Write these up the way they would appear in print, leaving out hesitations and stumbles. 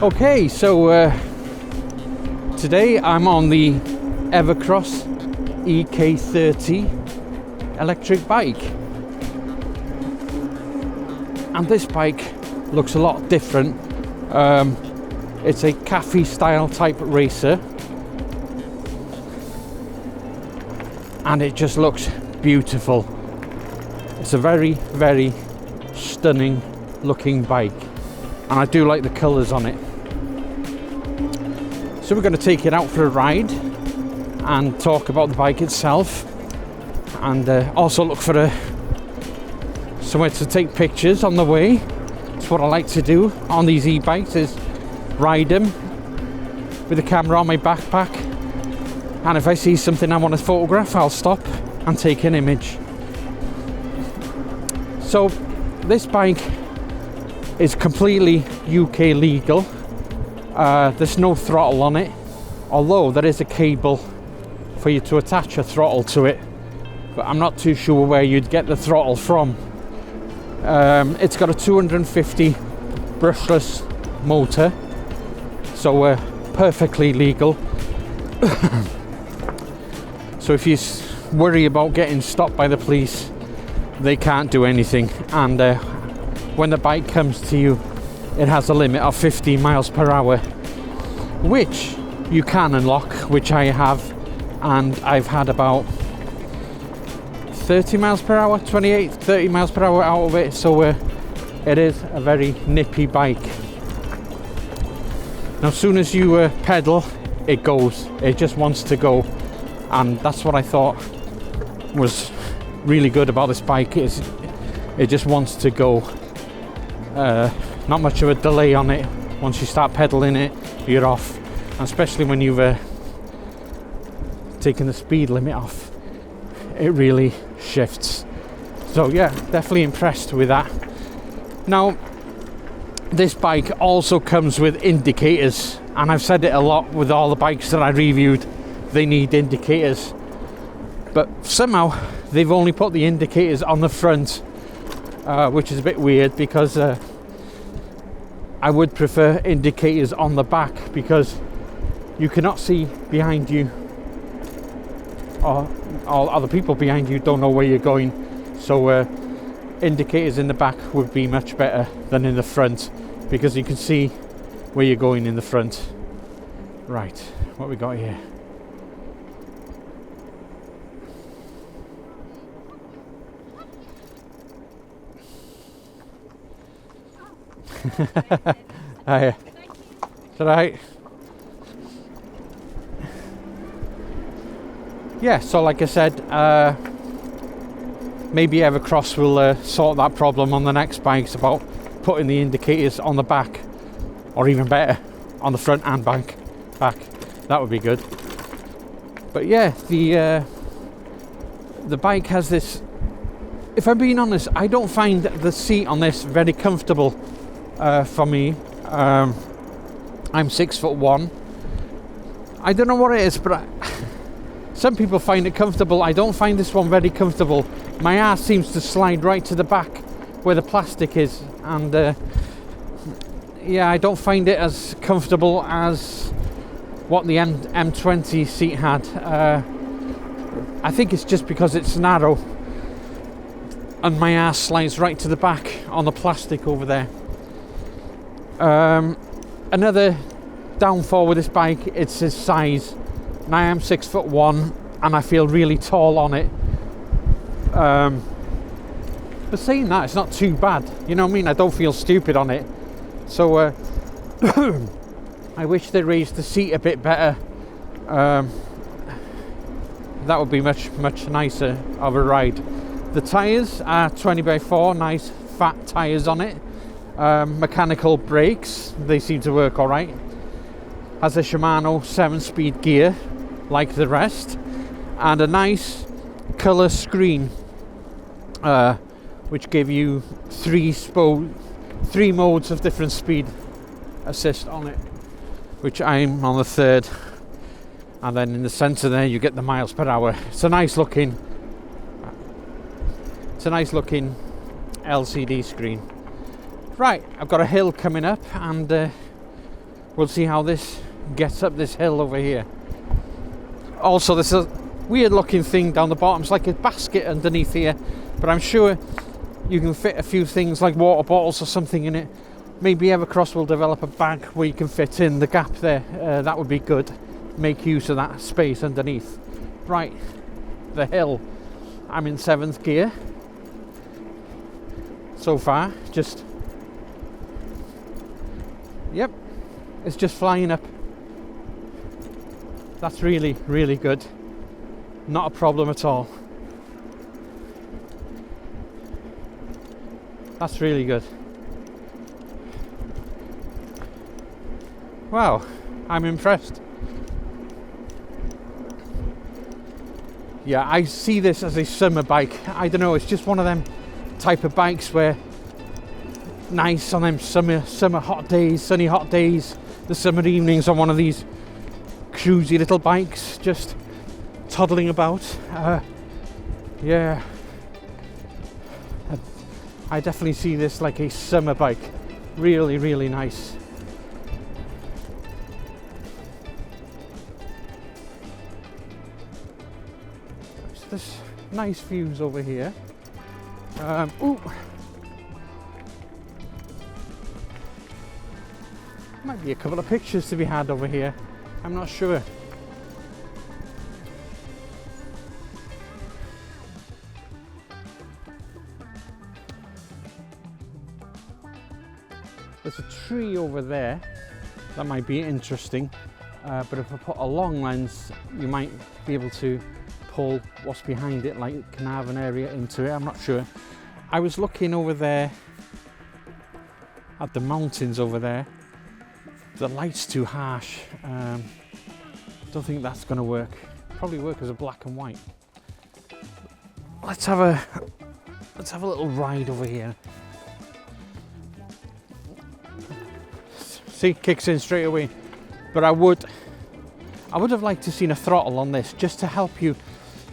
Okay, so today I'm on the Evercross EK30 electric bike, and this bike looks a lot different. It's a cafe style type racer, and it just looks beautiful. It's a very, very stunning looking bike, and I do like the colours on it. So we're going to take it out for a ride and talk about the bike itself, and also look for somewhere to take pictures on the way. That's what I like to do on these e-bikes, is ride them with the camera on my backpack, and if I see something I want to photograph, I'll stop and take an image. So this bike is completely UK legal. There's no throttle on it, although there is a cable for you to attach a throttle to it, but I'm not too sure where you'd get the throttle from. It's got a 250 brushless motor, so perfectly legal. So if you worry about getting stopped by the police, they can't do anything. And when the bike comes to you, it has a limit of 15 miles per hour, which you can unlock, which I have, and I've had about 30 miles per hour, 30 miles per hour out of it. So it is a very nippy bike. Now as soon as you pedal, it goes, it just wants to go, and that's what I thought was really good about this bike, is it just wants to go. Not much of a delay on it. Once you start pedaling it, you're off, and especially when you've taken the speed limit off, it really shifts. So yeah, definitely impressed with that. Now this bike also comes with indicators, and I've said it a lot with all the bikes that I reviewed, they need indicators, but somehow they've only put the indicators on the front, which is a bit weird, because I would prefer indicators on the back, because you cannot see behind you, or all other people behind you don't know where you're going. So indicators in the back would be much better than in the front, because you can see where you're going in the front. Right, what we got here? Hiya. Is that right? Yeah, so like I said, maybe Evercross will sort that problem on the next bikes, about putting the indicators on the back, or even better, on the front and back. That would be good. But yeah, the bike has this, if I'm being honest, I don't find the seat on this very comfortable for me. I'm 6'1". I don't know what it is, but some people find it comfortable. I don't find this one very comfortable. My ass seems to slide right to the back where the plastic is, and yeah, I don't find it as comfortable as what the M20 seat had. I think it's just because it's narrow and my ass slides right to the back on the plastic over there. Another downfall with this bike, it's its size. Now I am 6'1", and I feel really tall on it. But saying that, it's not too bad. You know what I mean? I don't feel stupid on it. So I wish they raised the seat a bit better. That would be much nicer of a ride. The tyres are 20x4, nice fat tyres on it. Mechanical brakes, they seem to work all right. Has a Shimano 7-speed gear like the rest, and a nice colour screen, which give you three modes of different speed assist on it, which I'm on the third, and then in the centre there you get the miles per hour. It's a nice looking LCD screen. Right, I've got a hill coming up, and We'll see how this gets up this hill over here. Also, there's a weird looking thing down the bottom. It's like a basket underneath here, but I'm sure you can fit a few things like water bottles or something in it. Maybe Evercross will develop a bag where you can fit in the gap there. That would be good. Make use of that space underneath. Right, the hill. I'm in 7th gear so far. Just, yep, it's just flying up. That's really, really good. Not a problem at all. That's really good. Wow, I'm impressed. Yeah, I see this as a summer bike. I don't know, it's just one of them type of bikes where nice on them summer hot days, sunny hot days, the summer evenings on one of these cruisy little bikes, just toddling about. Yeah, I definitely see this like a summer bike. Really, really nice. There's nice views over here. Ooh. Might be a couple of pictures to be had over here. I'm not sure. There's a tree over there that might be interesting, but if I put a long lens, you might be able to pull what's behind it, like Carnarvon area, into it. I'm not sure. I was looking over there at the mountains over there. The light's too harsh. Don't think that's going to work. Probably work as a black and white. Let's have a little ride over here. See, kicks in straight away. But I would have liked to seen a throttle on this just to help you.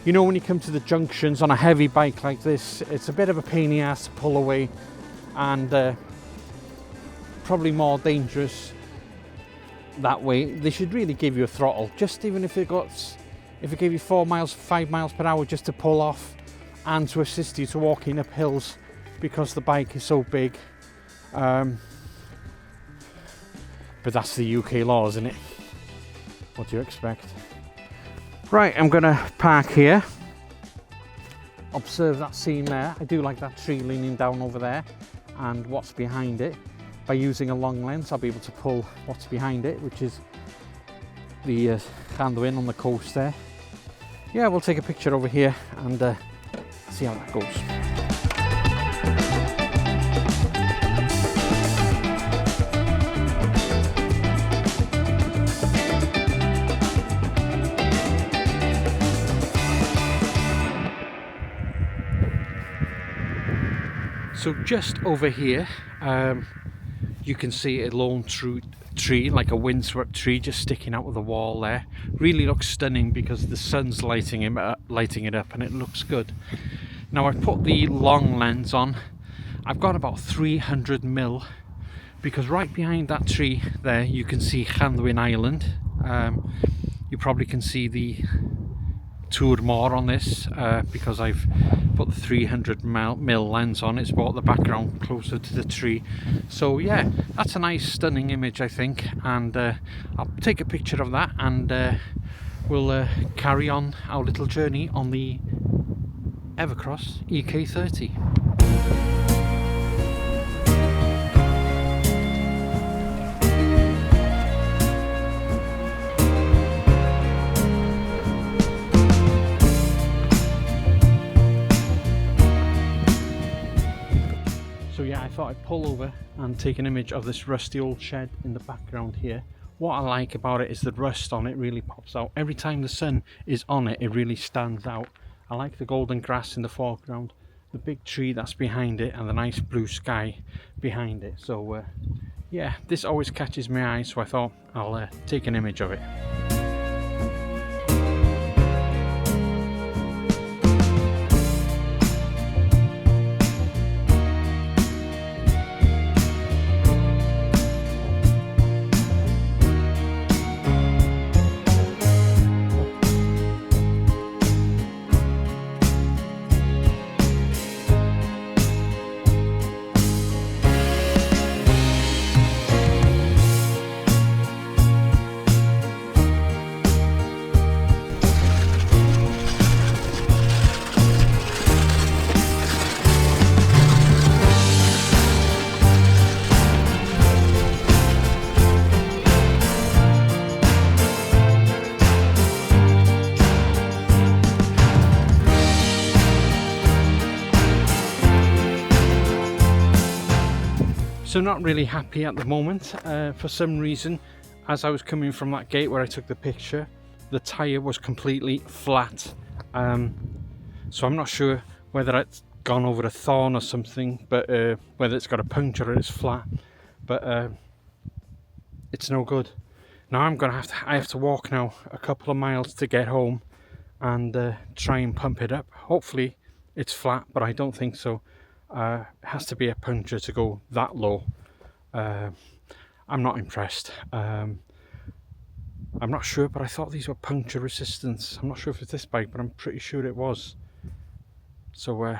You know, when you come to the junctions on a heavy bike like this, it's a bit of a pain in the ass to pull away, and probably more dangerous that way. They should really give you a throttle, just even if it gave you 4 miles, 5 miles per hour, just to pull off and to assist you to walking up hills, because the bike is so big. But that's the UK law, isn't it? What do you expect? Right, I'm gonna park here. Observe that scene there. I do like that tree leaning down over there and what's behind it. By using a long lens, I'll be able to pull what's behind it, which is the Llanddwyn on the coast there. Yeah, we'll take a picture over here and see how that goes. So just over here, you can see a lone tree, like a windswept tree, just sticking out of the wall there. Really looks stunning because the sun's lighting it up, and it looks good. Now I've put the long lens on. I've got about 300mm, because right behind that tree there you can see Llanddwyn Island. You probably can see the Tŵr Môr on this, because I've put the 300mm lens on. It's brought the background closer to the tree. So yeah, that's a nice stunning image, I think, and I'll take a picture of that, and we'll carry on our little journey on the Evercross EK30. So yeah, I thought I'd pull over and take an image of this rusty old shed in the background here. What I like about it is the rust on it really pops out. Every time the sun is on it, it really stands out. I like the golden grass in the foreground, the big tree that's behind it, and the nice blue sky behind it. So yeah, this always catches my eye, so I thought I'll take an image of it. So not really happy at the moment. For some reason, as I was coming from that gate where I took the picture, the tyre was completely flat. So I'm not sure whether it's gone over a thorn or something, but whether it's got a puncture or it's flat. But it's no good. Now I have to walk now a couple of miles to get home and try and pump it up. Hopefully it's flat, but I don't think so. It has to be a puncture to go that low. I'm not impressed. I'm not sure, but I thought these were puncture resistance. I'm not sure if it's this bike, but I'm pretty sure it was. So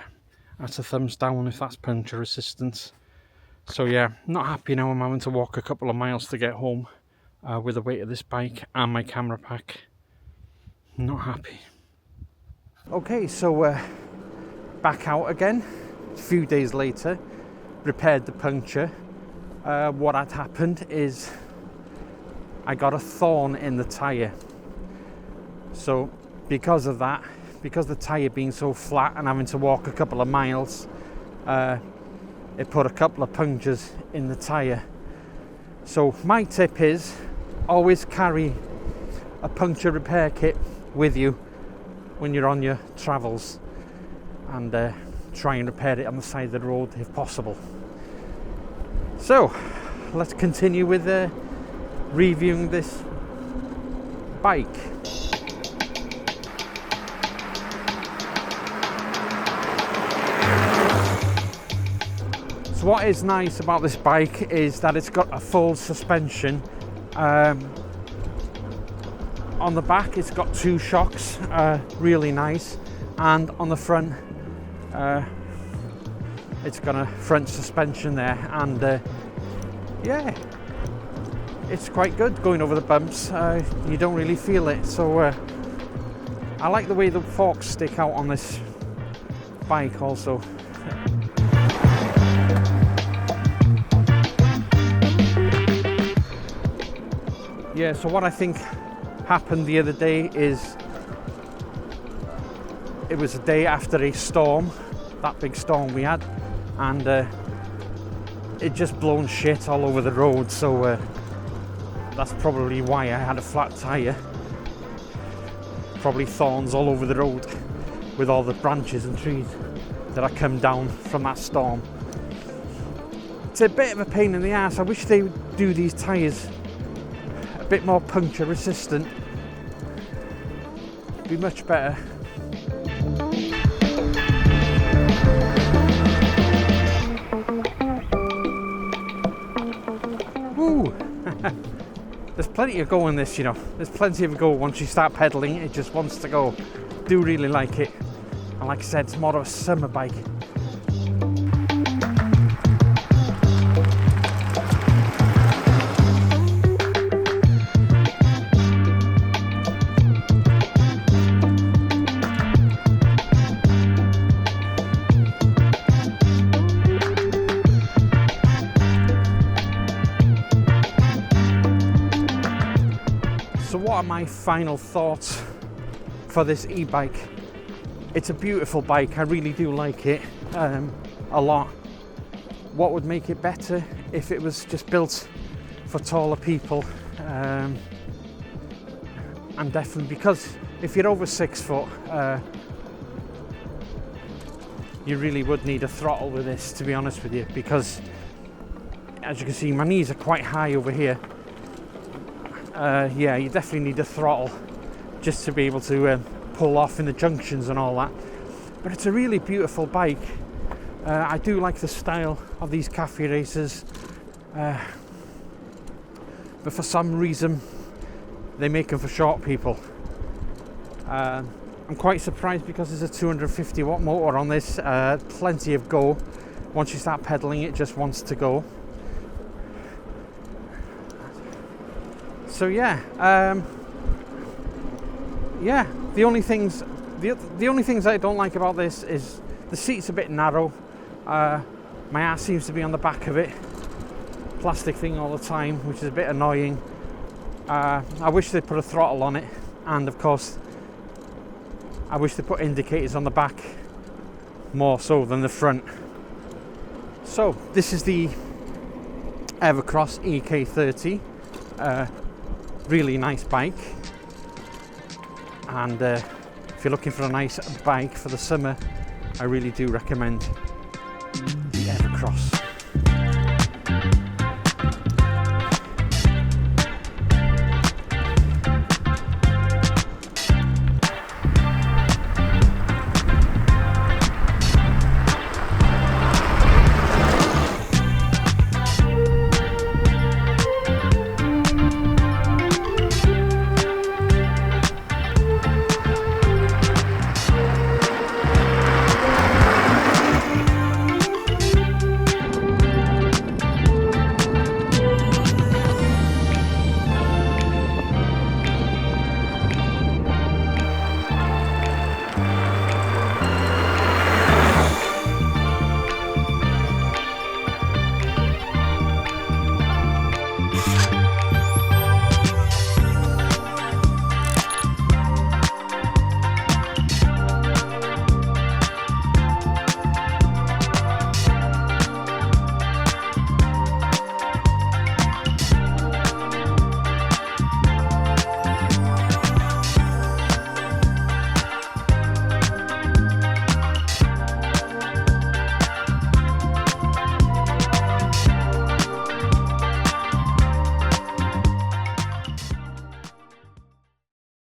that's a thumbs down if that's puncture resistance. So yeah, not happy now. I'm having to walk a couple of miles to get home with the weight of this bike and my camera pack. Not happy. Okay, so back out again. A few days later, repaired the puncture. What had happened is I got a thorn in the tyre. So because of that, because the tyre being so flat and having to walk a couple of miles, it put a couple of punctures in the tyre. So my tip is always carry a puncture repair kit with you when you're on your travels, and try and repair it on the side of the road if possible. So let's continue with reviewing this bike. So what is nice about this bike is that it's got a full suspension. On the back it's got two shocks, really nice, and on the front it's got a front suspension there, and yeah, it's quite good going over the bumps. You don't really feel it, so I like the way the forks stick out on this bike also. Yeah, so what I think happened the other day is it was a day after a storm, that big storm we had, and it just blown shit all over the road, so that's probably why I had a flat tyre. Probably thorns all over the road with all the branches and trees that have come down from that storm. It's a bit of a pain in the ass. I wish they would do these tyres a bit more puncture resistant. Be much better. Woo! There's plenty of go in this, you know. There's plenty of go once you start pedaling. It just wants to go. Do really like it. And like I said, it's more of a summer bike. So what are my final thoughts for this e-bike? It's a beautiful bike. I really do like it a lot. What would make it better if it was just built for taller people? And definitely, because if you're over 6 foot, you really would need a throttle with this, to be honest with you, because as you can see, my knees are quite high over here. Yeah, you definitely need a throttle just to be able to pull off in the junctions and all that. But it's a really beautiful bike. I do like the style of these cafe racers, but for some reason they make them for short people. I'm quite surprised because there's a 250 watt motor on this. Plenty of go. Once you start pedaling, it just wants to go. So yeah, yeah. The only things I don't like about this is the seat's a bit narrow. My ass seems to be on the back of it, plastic thing all the time, which is a bit annoying. I wish they'd put a throttle on it, and of course, I wish they put indicators on the back more so than the front. So this is the Evercross EK30. Really nice bike, and if you're looking for a nice bike for the summer, I really do recommend